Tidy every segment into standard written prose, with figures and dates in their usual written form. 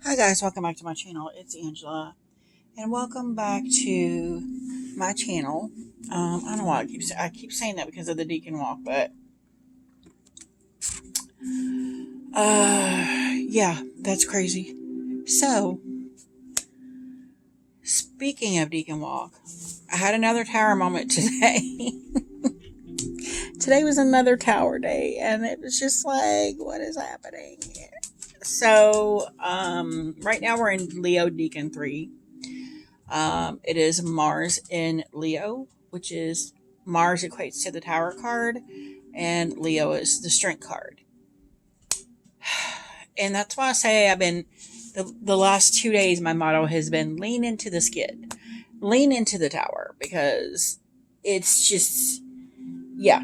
Hi guys, welcome back to my channel. It's Angela, and welcome back to my channel. I don't know why I keep saying that because of the Deacon Walk, but yeah, that's crazy. So, speaking of Deacon Walk, I had another tower moment today. Today was another tower day, and it was just like, what is happening? So, right now we're in Leo Deacon 3. It is Mars in Leo, which is Mars equates to the Tower card, and Leo is the Strength card. And that's why I say I've been the last 2 days. My motto has been lean into the skid, lean into the tower, because it's just yeah.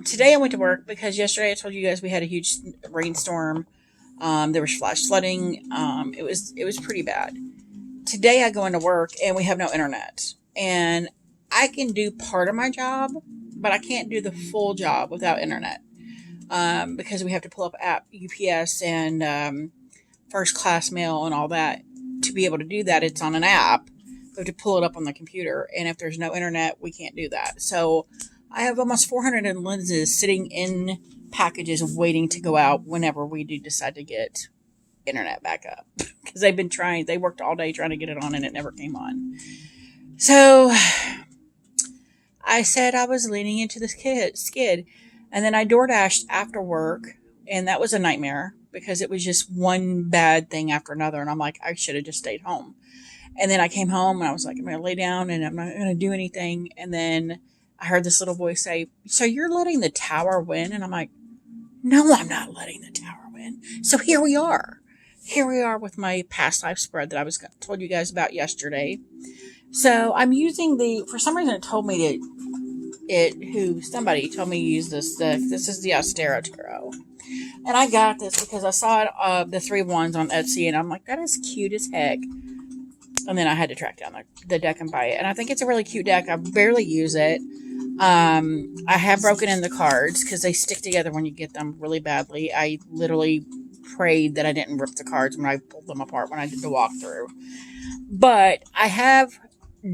Today I went to work because yesterday I told you guys we had a huge rainstorm. There was flash flooding. It was pretty bad. Today I go into work and we have no internet. And I can do part of my job, but I can't do the full job without internet. Because we have to pull up app UPS and first class mail and all that. To be able to do that, it's on an app. We have to pull it up on the computer. And if there's no internet, we can't do that. So I have almost 400 lenses sitting in packages waiting to go out whenever we do decide to get internet back up, because they worked all day trying to get it on and it never came on. So I said I was leaning into this skid, and then I door dashed after work, and that was a nightmare because it was just one bad thing after another, and I'm like, I should have just stayed home. And then I came home and I was like, I'm going to lay down and I'm not going to do anything. And then I heard this little voice say, so you're letting the tower win? And I'm like, no, I'm not letting the tower win. So here we are. Here we are with my past life spread that I was told you guys about yesterday. So I'm using for some reason it told me somebody told me to use this deck. This is the Astera Tarot. And I got this because I saw it, the 3 wands on Etsy, and I'm like, that is cute as heck. And then I had to track down the deck and buy it. And I think it's a really cute deck. I barely use it. I have broken in the cards because they stick together when you get them really badly. I literally prayed that I didn't rip the cards when I pulled them apart when I did the walkthrough. But I have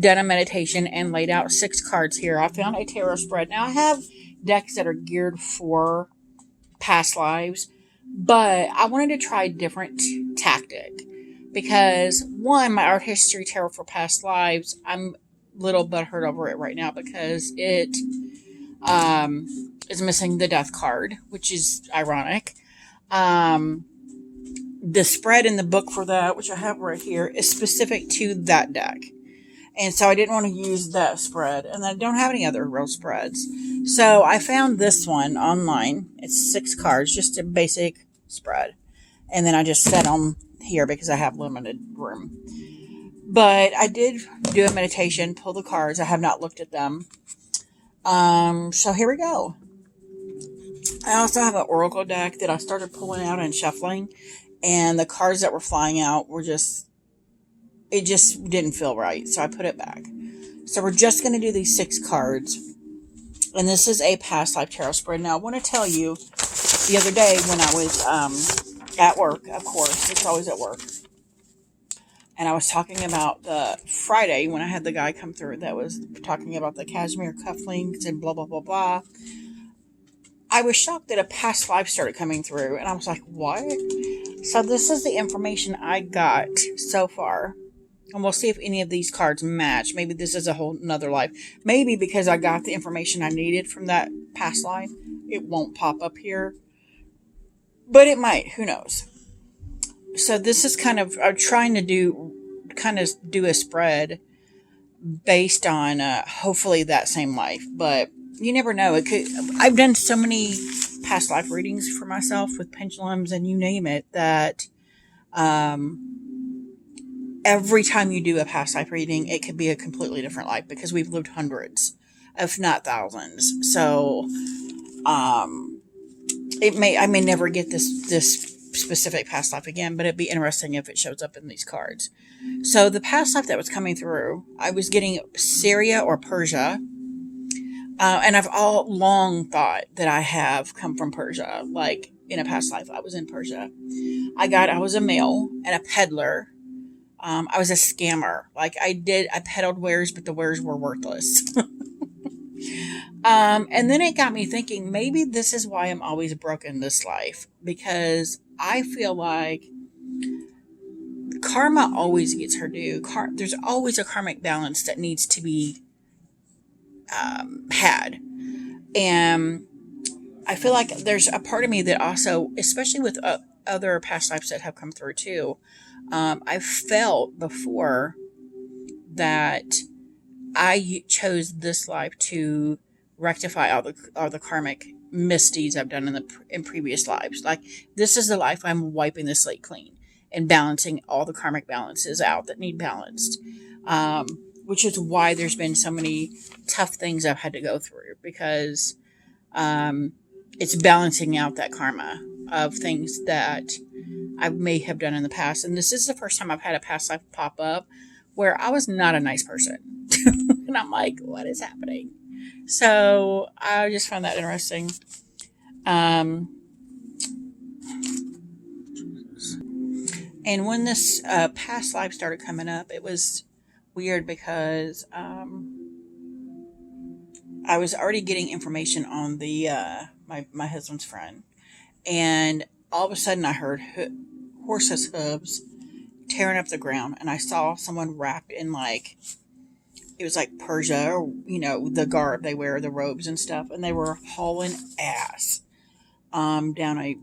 done a meditation and laid out 6 cards here. I found a tarot spread. Now I have decks that are geared for past lives, but I wanted to try a different tactic. Because, one, my art history tarot for past lives, I'm a little butthurt over it right now because it is missing the death card, which is ironic. The spread in the book for that, which I have right here, is specific to that deck. And so I didn't want to use that spread. And I don't have any other real spreads. So I found this one online. It's 6 cards, just a basic spread. And then I just set them here because I have limited room. But I did do a meditation, pull the cards. I have not looked at them. So here we go. I also have an oracle deck that I started pulling out and shuffling, and the cards that were flying out were it just didn't feel right, so I put it back. So we're just going to do these 6 cards, and this is a past life tarot spread. Now I want to tell you, the other day when I was at work, of course, it's always at work, and I was talking about the Friday when I had the guy come through that was talking about the cashmere cufflinks and blah, blah, blah, blah. I was shocked that a past life started coming through, and I was like, what? So this is the information I got so far. And we'll see if any of these cards match. Maybe this is a whole nother life. Maybe because I got the information I needed from that past life, it won't pop up here. But it might. Who knows? So this is kind of, I'm trying to do a spread based on hopefully that same life. But you never know. It could. I've done so many past life readings for myself with pendulums and you name it that every time you do a past life reading, it could be a completely different life because we've lived hundreds, if not thousands. So I may never get this specific past life again, but it'd be interesting if it shows up in these cards. So the past life that was coming through, I was getting Syria or Persia. And I've all long thought that I have come from Persia. Like, in a past life. I was in Persia. I was a male and a peddler. I was a scammer. Like I peddled wares, but the wares were worthless. And then it got me thinking, maybe this is why I'm always broke in this life, because I feel like karma always gets her due. There's always a karmic balance that needs to be had. And I feel like there's a part of me that also, especially with other past lives that have come through too, I've felt before that I chose this life to rectify all the karmic misdeeds I've done in previous lives. Like, this is the life I'm wiping the slate clean and balancing all the karmic balances out that need balanced. Which is why there's been so many tough things I've had to go through, because it's balancing out that karma of things that I may have done in the past. And this is the first time I've had a past life pop up where I was not a nice person. And I'm like, what is happening? So I just found that interesting. And when this past life started coming up, it was weird because I was already getting information on the my husband's friend, and all of a sudden I heard horses' hooves tearing up the ground, and I saw someone wrapped in it was like Persia, or the garb they wear, the robes and stuff, and they were hauling ass down a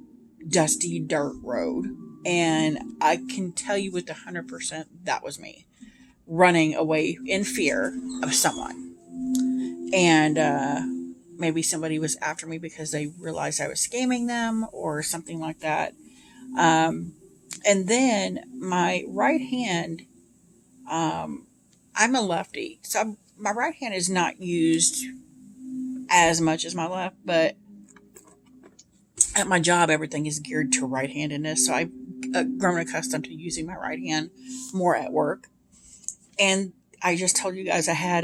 dusty dirt road, and I can tell you with 100% that was me running away in fear of someone. And maybe somebody was after me because they realized I was scamming them or something like that. And then my right hand, I'm a lefty, so my right hand is not used as much as my left, but at my job, everything is geared to right-handedness, so I've grown accustomed to using my right hand more at work. And I just told you guys I had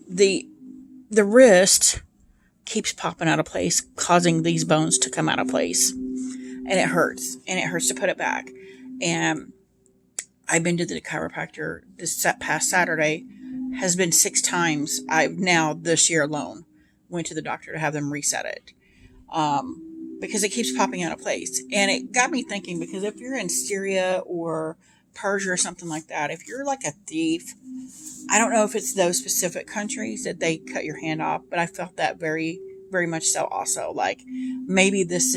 the wrist keeps popping out of place, causing these bones to come out of place, and it hurts to put it back. And I've been to the chiropractor this past Saturday, has been 6 times. I've now this year alone went to the doctor to have them reset it. Because it keeps popping out of place. And it got me thinking, because if you're in Syria or Persia or something like that, if you're like a thief, I don't know if it's those specific countries that they cut your hand off, but I felt that very, very much so also. Like, maybe this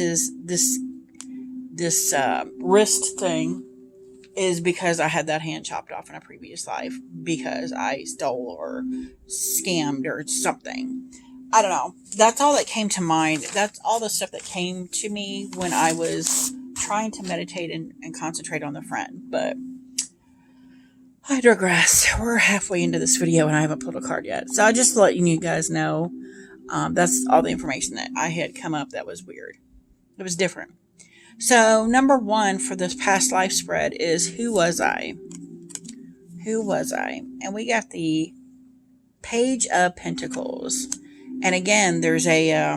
wrist thing is because I had that hand chopped off in a previous life because I stole or scammed or something. I don't know. That's all that came to mind. That's all the stuff that came to me when I was trying to meditate and concentrate on the friend. But I digress. We're halfway into this video and I haven't pulled a card yet. So I just letting you guys know that's all the information that I had come up that was weird. It was different. So number 1 for this past life spread is, who was I? Who was I? And we got the Page of Pentacles. And again, there's a,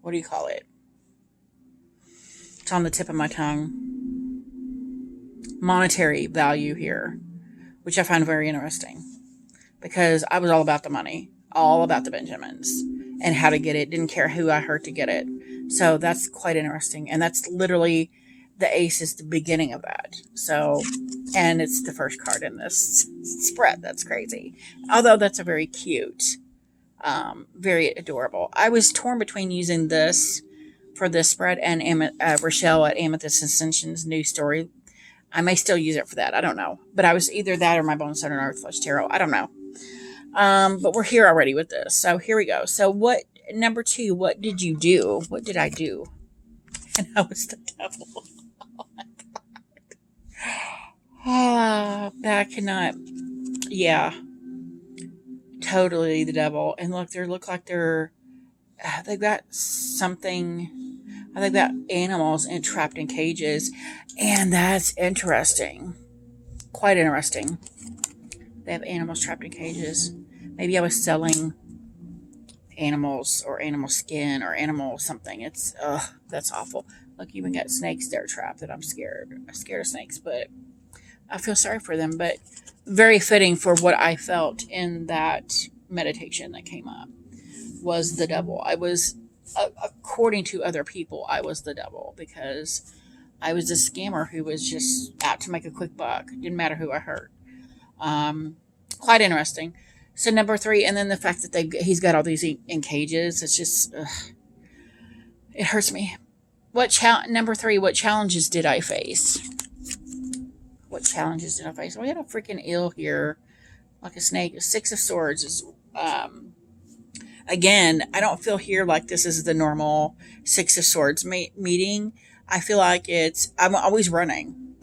what do you call it? It's on the tip of my tongue. Monetary value here, which I find very interesting, because I was all about the money, all about the Benjamins and how to get it. Didn't care who I hurt to get it. So that's quite interesting. And that's literally, the ace is the beginning of that. So, and it's the first card in this spread. That's crazy. Although that's a very cute, very adorable. I was torn between using this for this spread and Rochelle at Amethyst Ascension's new story. I may still use it for that. I don't know. But I was either that or my Bone Stone and Earth Flesh Tarot. I don't know. But we're here already with this. So here we go. So number 2, what did you do? What did I do? And I was the devil. Oh my God. That cannot. Yeah. Totally the devil. And look, they look like they've got something. They've got animals trapped in cages. And that's interesting. Quite interesting. They have animals trapped in cages. Maybe I was selling animals or animal skin or animal something. It's that's awful. Look, even got snakes there trapped that I'm scared. I'm scared of snakes, but I feel sorry for them. But very fitting for what I felt in that meditation that came up was the devil. I was, according to other people, I was the devil because I was a scammer who was just out to make a quick buck. Didn't matter who I hurt. Quite interesting. So number three, and then the fact that he's got all these in cages. It's just it hurts me. Number three? What challenges did I face? What challenges did I face? We had a freaking eel here, like a snake. A Six of Swords is again. I don't feel here like this is the normal Six of Swords meeting. I feel like I'm always running.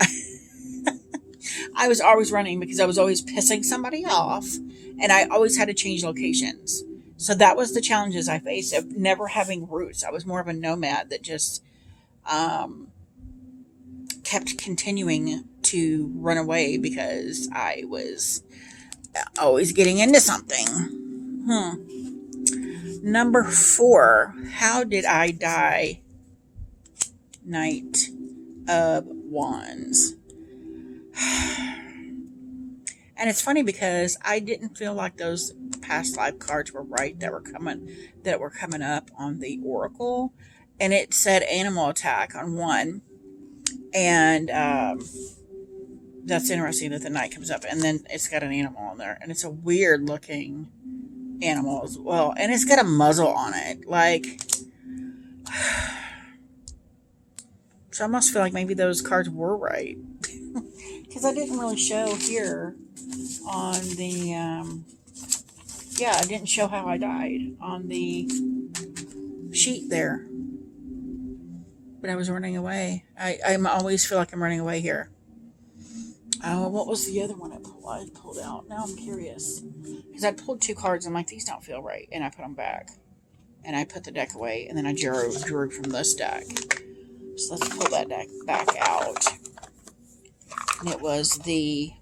I was always running because I was always pissing somebody off and I always had to change locations. So that was the challenges I faced of never having roots. I was more of a nomad that just kept continuing to run away because I was always getting into something. Number 4, how did I die? Knight of Wands. And it's funny because I didn't feel like those past life cards were right that were coming up on the Oracle, and it said animal attack on one, and that's interesting that the knight comes up, and then it's got an animal on there, and it's a weird looking animal as well, and it's got a muzzle on it, like. So I almost feel like maybe those cards were right. Because I didn't really show here on the, I didn't show how I died on the sheet there. But I was running away. I always feel like I'm running away here. What was the other one I pulled out? Now I'm curious. Because I pulled 2 cards and I'm like, these don't feel right. And I put them back. And I put the deck away. And then I drew from this deck. So let's pull that deck back out. And it was the...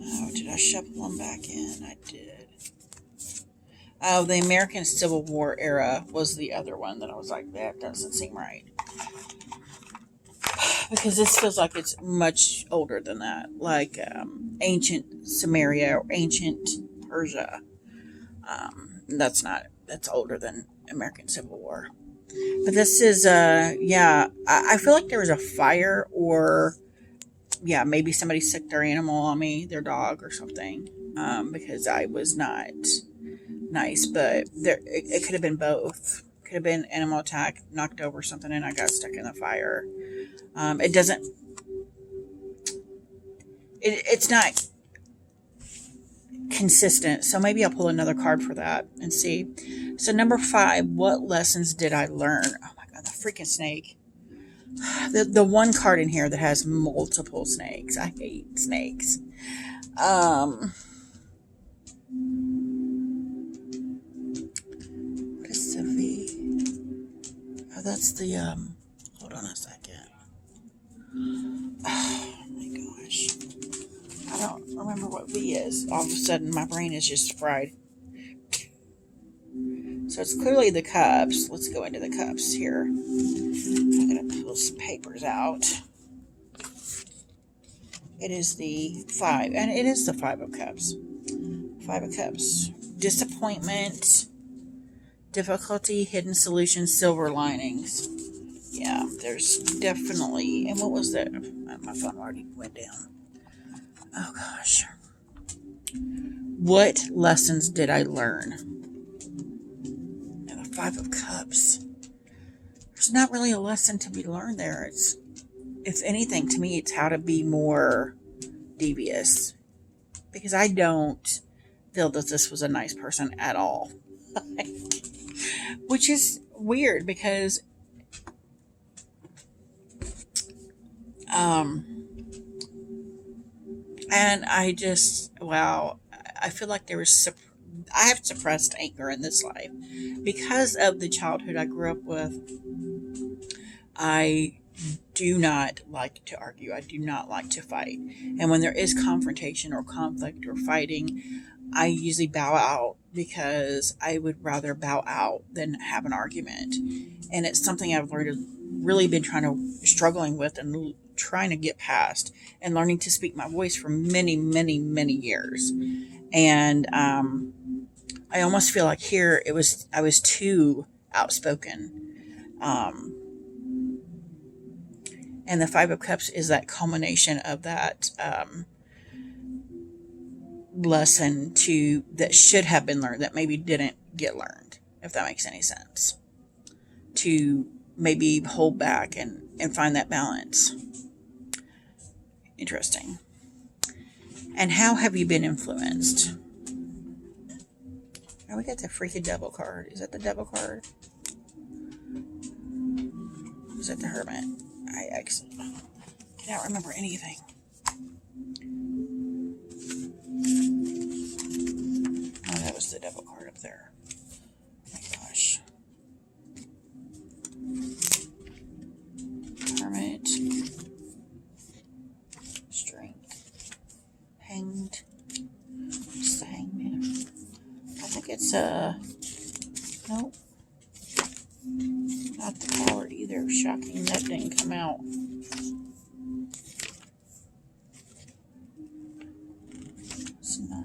Oh, did I shuffle them back in? I did. Oh, the American Civil War era was the other one that I was like, that doesn't seem right. Because this feels like it's much older than that. Like ancient Samaria or ancient Persia. That's older than American Civil War. But this is, I feel like there was a fire or, maybe somebody sicked their animal on me, their dog or something, because I was not nice. But it could have been both. Could have been animal attack, knocked over something, and I got stuck in the fire. It's not consistent, so maybe I'll pull another card for that and see. So number 5, what lessons did I learn? Oh my god, the freaking snake. The one card in here that has multiple snakes. I hate snakes. What is the V? Oh, that's the hold on a second. Oh my gosh. I don't remember what V is. All of a sudden, my brain is just fried. So it's clearly the cups. Let's go into the cups here. I'm going to pull some papers out. It is the 5, and it is the 5 of Cups. 5 of Cups. Disappointment, difficulty, hidden solutions, silver linings. Yeah, there's definitely... And what was that? My phone already went down. Oh, gosh. What lessons did I learn? And the 5 of Cups. There's not really a lesson to be learned there. It's, if anything, to me, it's how to be more devious. Because I don't feel that this was a nice person at all. Which is weird because... and I just, wow, I feel like there was, I have suppressed anger in this life because of the childhood I grew up with. I do not like to argue. I do not like to fight. And when there is confrontation or conflict or fighting, I usually bow out because I would rather bow out than have an argument. And it's something I've learned, really been struggling with and trying to get past, and learning to speak my voice for many, many, many years. And I almost feel like here I was too outspoken. And the Five of Cups is that culmination of that lesson that should have been learned, that maybe didn't get learned, if that makes any sense. To maybe hold back and find that balance. Interesting. And how have you been influenced? Oh, we got the freaking devil card. Is that the devil card? Is that the hermit? I actually cannot remember anything. Oh, that was the devil card up there. Oh my gosh. Hermit. Strength. Hanged. It's the hangman. I think it's nope. Not the coward either. Shocking that didn't come out.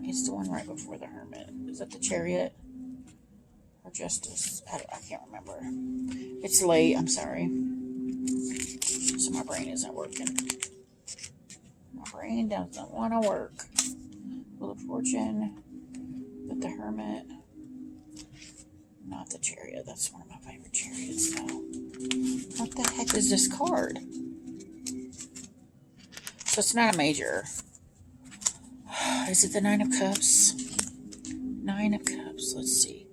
It's the one right before the hermit. Is that the chariot? Or justice? I can't remember. It's late. I'm sorry. So my brain isn't working. My brain doesn't want to work. Wheel of Fortune. But the hermit. Not the chariot. That's one of my favorite chariots, though. What the heck is this card? So it's not a major. Is it the Nine of Cups? Nine of Cups. Let's see.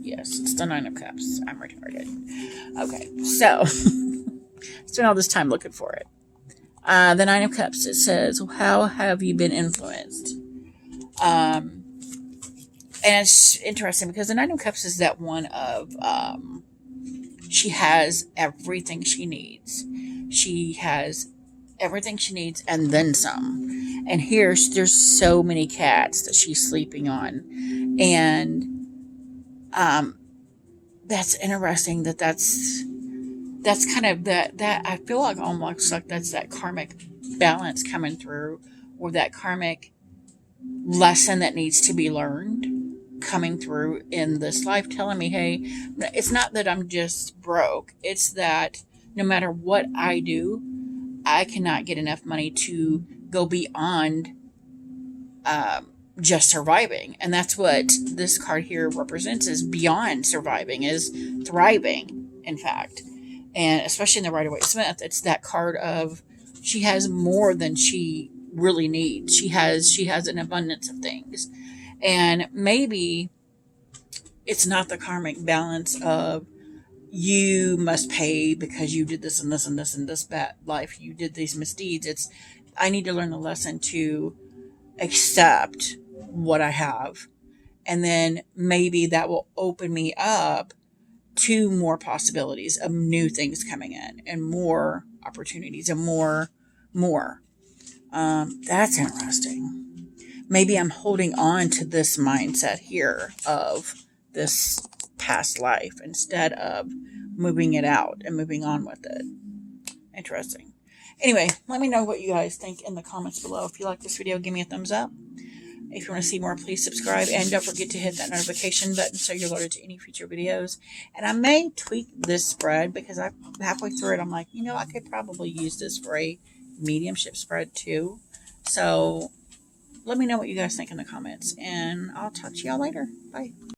Yes, it's the Nine of Cups. I'm retarded. Okay, so spent all this time looking for it. The Nine of Cups. It says, "How have you been influenced?" And it's interesting because the Nine of Cups is that one of she has everything she needs. She has everything she needs and then some. And here there's so many cats that she's sleeping on. And that's interesting that's kind of that I feel like almost like that's that karmic balance coming through, or that karmic lesson that needs to be learned coming through in this life, telling me, hey, it's not that I'm just broke. It's that no matter what I do, I cannot get enough money to go beyond just surviving. And that's what this card here represents, is beyond surviving, is thriving, in fact. And especially in the Rider-Waite-Smith, it's that card of she has more than she really needs. She has an abundance of things. And maybe it's not the karmic balance of you must pay because you did this and this and this and this bad life. You did these misdeeds. It's I need to learn the lesson to accept what I have. And then maybe that will open me up to more possibilities of new things coming in and more opportunities and more. That's interesting. Maybe I'm holding on to this mindset here of this past life instead of moving it out and moving on with it. Interesting. Anyway, let me know what you guys think in the comments below. If you like this video, give me a thumbs up. If you want to see more, please subscribe. And don't forget to hit that notification button so you're alerted to any future videos. And I may tweak this spread because I'm halfway through it. I'm like, I could probably use this for a mediumship spread too. So let me know what you guys think in the comments. And I'll talk to y'all later. Bye.